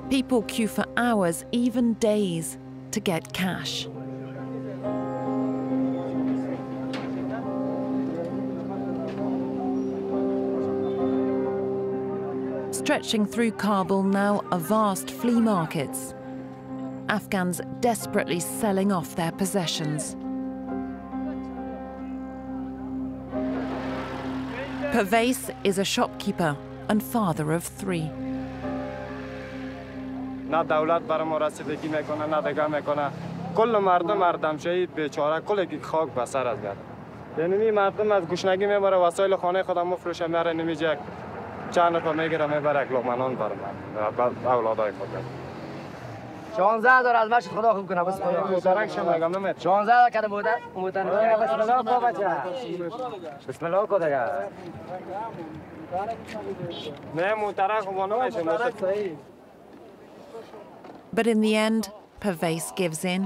Speaker 1: People queue for hours, even days, to get cash. Stretching through Kabul now are vast flea markets. Afghans desperately selling off their possessions. Pervez is a shopkeeper and father of 3.
Speaker 15: نه دولت برای ما رسیدگی میکنه، نه دگاه میکنه. کل مردم شهید بیچاره، کل کی خاک به سر از گرد. یعنی مردم از گشنگی میبره وسایل خانه خودم مفروشه، میاره نمیجه چند نفر میگیره میبره لقمه نان برای اولادای خود.
Speaker 11: 16000 از مشت خدا خوب کنه بس خدا
Speaker 15: مبارک شما میگم نمیت
Speaker 11: 16000 کده موتر بسم الله کو بچه بسم الله کو دیگه
Speaker 15: نه مترک خو نمیشه مترک.
Speaker 1: But in the end, Pervez gives in.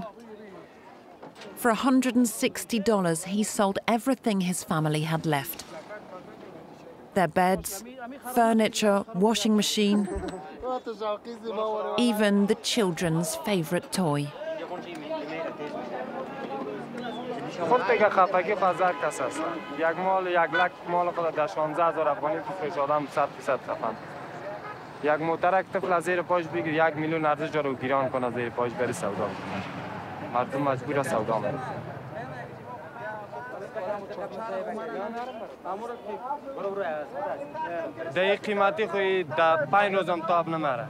Speaker 1: For $160, he sold everything his family had left. Their beds, furniture, washing machine, even the children's favorite toy.
Speaker 15: خود دیگه خفگی خزر کس است. یک مال یک لک مال خود در 16000 افغانی فروش آدم 100% خفن. یک موترک طفل از زیر پاش بگیر 1 میلیون ارزش رو گیران کنه زیر پاش بری سودا. مردم مجبور است سودا کنه. در قیمتی خوی در 5 روزم تاب نمیره.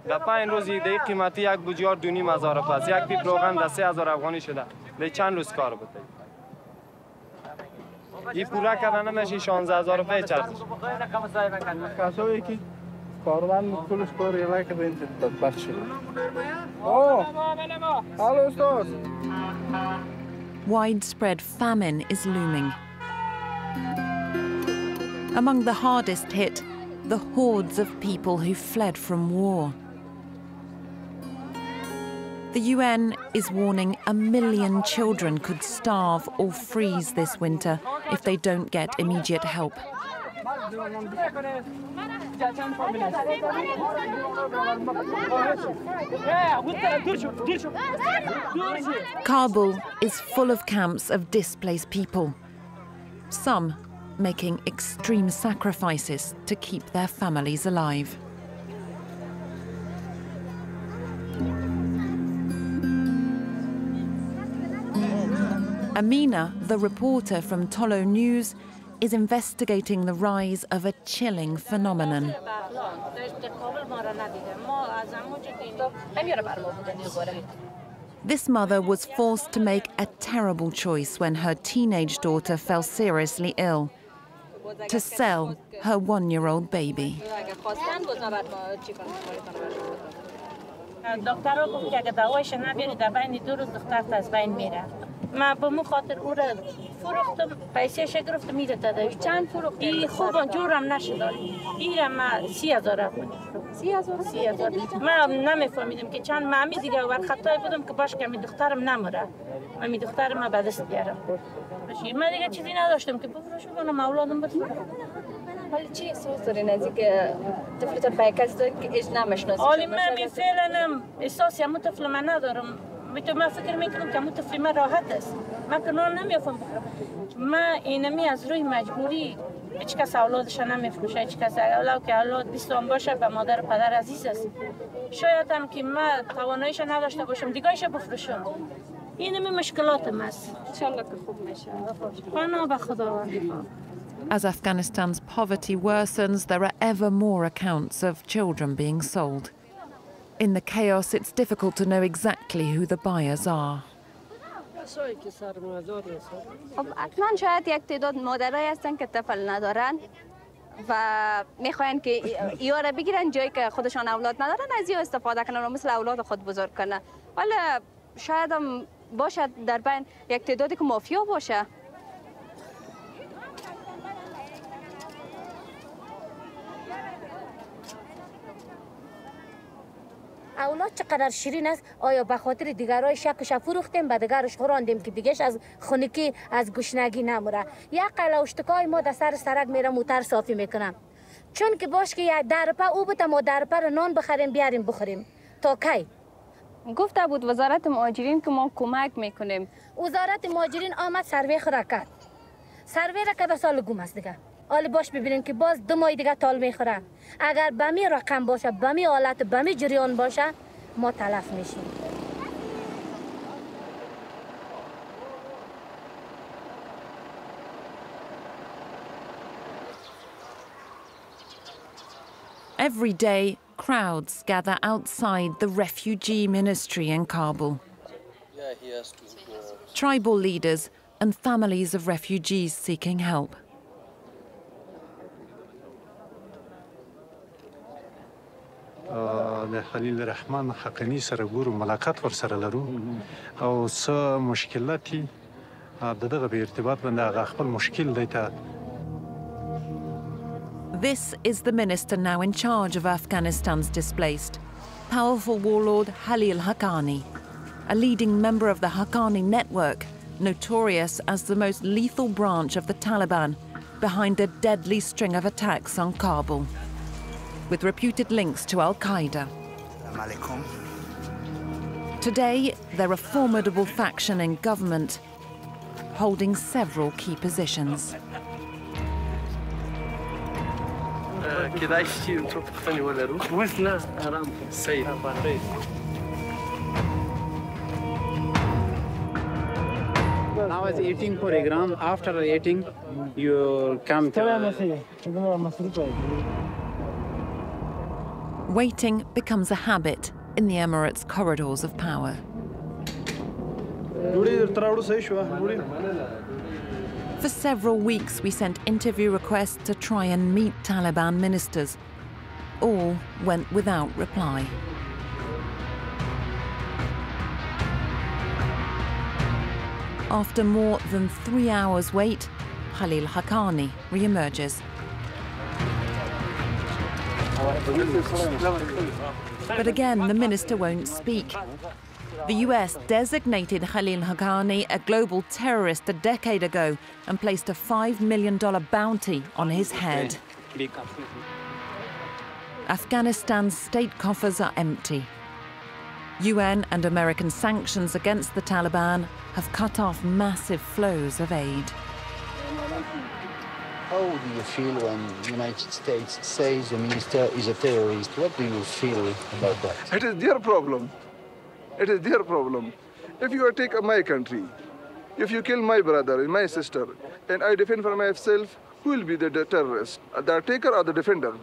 Speaker 15: در 5 روزی در قیمتی یک بوجیار 2500 پس یک پیپ روغن در 3000 افغانی شده. در چند روز کار بده. این پورا کردن نمیشه 16000 روپیه چرخ.
Speaker 17: کسایی که کاروان کلش کار یه که به این بدبخت شد. اوه هلو استاد.
Speaker 1: Widespread famine is looming. Among the hardest hit, the hordes of people who fled from war. The UN is warning 1 million children could starve or freeze this winter if they don't get immediate help. Kabul is full of camps of displaced people, some making extreme sacrifices to keep their families alive. Amina, the reporter from Tolo News, is investigating the rise of a chilling phenomenon. This mother was forced to make a terrible choice when her teenage daughter fell seriously ill: to sell her 1-year-old baby.
Speaker 12: دکترها گفت که اگه دوایش نبیاری در بین 2 روز دخترت از بین میره. من به مو خاطر او را فروختم، پیسهش گرفتم میره تداوی. چند فروخت؟ این خوب جورم نشد. این من 30000 افغانی فروخت. 30000 من نمیفهمیدم که چند معمی دیگه ور خطای بودم که باش که می دخترم نمره. من می دخترم به دست بیارم. من دیگه چیزی نداشتم که بفروشم کنم اولادم بفروشم.
Speaker 18: حالا چی احساس دارین از اینکه طفلتون به کسی دارین که ایش نمیشناسید؟
Speaker 12: حالی من فعلا احساسی همون طفل من ندارم. من فکر میکنم که همون طفل من راحت است. من کنون نمیافم بخورم. من اینمی از روی مجبوری هیچ کس اولادش نمیفروشه. هیچ کس اولاد که اولاد 20 باشه به مادر و پدر عزیز است. شاید هم که من تواناییش نداشته باشم دیگه‌ایش بفروشم. اینمی مشکلاتم است.
Speaker 18: ان شاء الله که خوب میشه.
Speaker 12: پناه به خداوند.
Speaker 1: As Afghanistan's poverty worsens, there are ever more accounts of children being sold. In the chaos, it's difficult to know exactly who the buyers are.
Speaker 18: حتما شاید یک تعداد مادرایی هستن که طفل ندارن و میخواین که اینا را بگیرن جایی که خودشان اولاد ندارن از اینا استفاده کنن و مثل اولاد خود بزرگ کنن. ولی شاید هم باشد در بین یک تعدادی که مافیا باشه.
Speaker 14: اولاد چقدر شیرین است. آیا به خاطر دیگرای شکش فروختیم به دیگرش خوراندیم که دیگهش از خونکی از گشنگی نموره. یک قلوشتکای ما در سر سرک میره موتر صافی میکنم چون که باش که یک درپا او بتا ما درپا رو نان بخریم بیاریم بخوریم تا کی؟
Speaker 18: گفته بود وزارت مهاجرین که ما کمک میکنیم.
Speaker 14: وزارت مهاجرین آمد سروی خورا کرد. سروی را که سال گم است دیگه. حالا باش ببینیم که باز 2 ماه دیگه تال میخوره. اگر به می رقم باشه، به می حالت، به می جریان باشه، ما تلف میشیم.
Speaker 1: Every day, crowds gather outside the refugee ministry in Kabul. Tribal leaders and families of refugees seeking help.
Speaker 2: د خلیل الرحمن حقانی سره ګورو ملاقات ورسره لرو او څه مشکلات دي د دغه په ارتباط باندې هغه خپل مشکل دی ته.
Speaker 1: This is the minister now in charge of Afghanistan's displaced, powerful warlord Khalil Haqqani, a leading member of the Haqqani network, notorious as the most lethal branch of the Taliban, behind a deadly string of attacks on Kabul, with reputed links to Al-Qaeda. Today, they're a formidable faction in government, holding several key positions.
Speaker 3: Now is eating program. After eating, you come to...
Speaker 1: Waiting becomes a habit in the Emirates' corridors of power. For several weeks, we sent interview requests to try and meet Taliban ministers. All went without reply. After more than 3 hours' wait, Khalil Haqqani re-emerges. But again, the minister won't speak. The US designated Khalil Haqqani a global terrorist a decade ago and placed a $5 million bounty on his head. Afghanistan's state coffers are empty. UN and American sanctions against the Taliban have cut off massive flows of aid.
Speaker 16: How do you feel when the United States says the minister is a terrorist? What do you feel about that?
Speaker 19: It is their problem. It is their problem. If you take my country, if you kill my brother and my sister, and I defend for myself, who will be the terrorist? The attacker or the defender?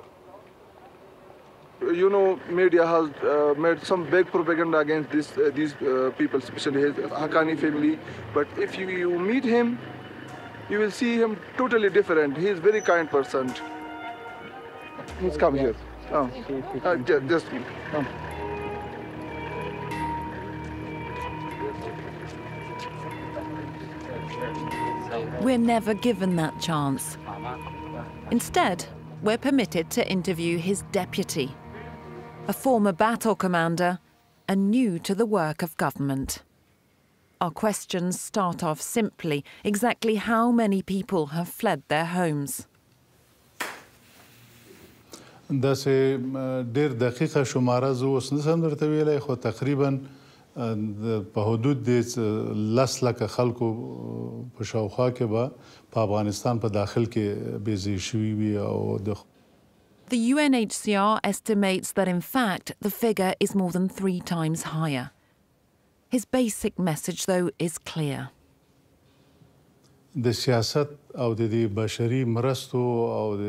Speaker 19: You know, media has made some big propaganda against these people, especially his Haqqani family. But if you meet him, you will see him totally different. He is a very kind person. Please come here. Oh. Just come.
Speaker 1: We're never given that chance. Instead, we're permitted to interview his deputy, a former battle commander and new to the work of government. Our questions start off simply. Exactly how many people have fled their homes?
Speaker 2: داسې ډېر دقیقه شماره زه اوس نشم درته ویلی خو تقریبا په حدود د 10 لکه خلکو په شاوخوا کې به په افغانستان په داخل کې بېځای شوي وي او د
Speaker 1: The UNHCR estimates that, in fact, the figure is more than 3 times higher. His basic message, though, is clear.
Speaker 2: د سیاست او د بشري مرستو او د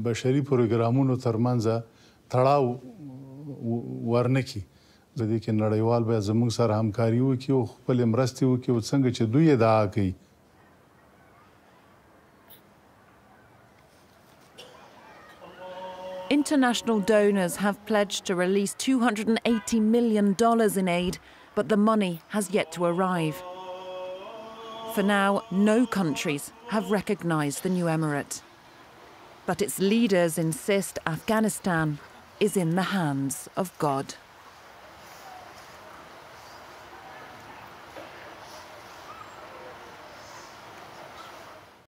Speaker 2: بشري پروګرامونو ترمنځ تړاو ورنکي. د دې کې نړیوال باید زموږ سره همکاري وکړي او خپلې مرستې وکړي او څنګه چې دوی ادعا کوي.
Speaker 1: International donors have pledged to release $280 million in aid, but the money has yet to arrive. For now, no countries have recognized the new emirate. But its leaders insist Afghanistan is in the hands of God.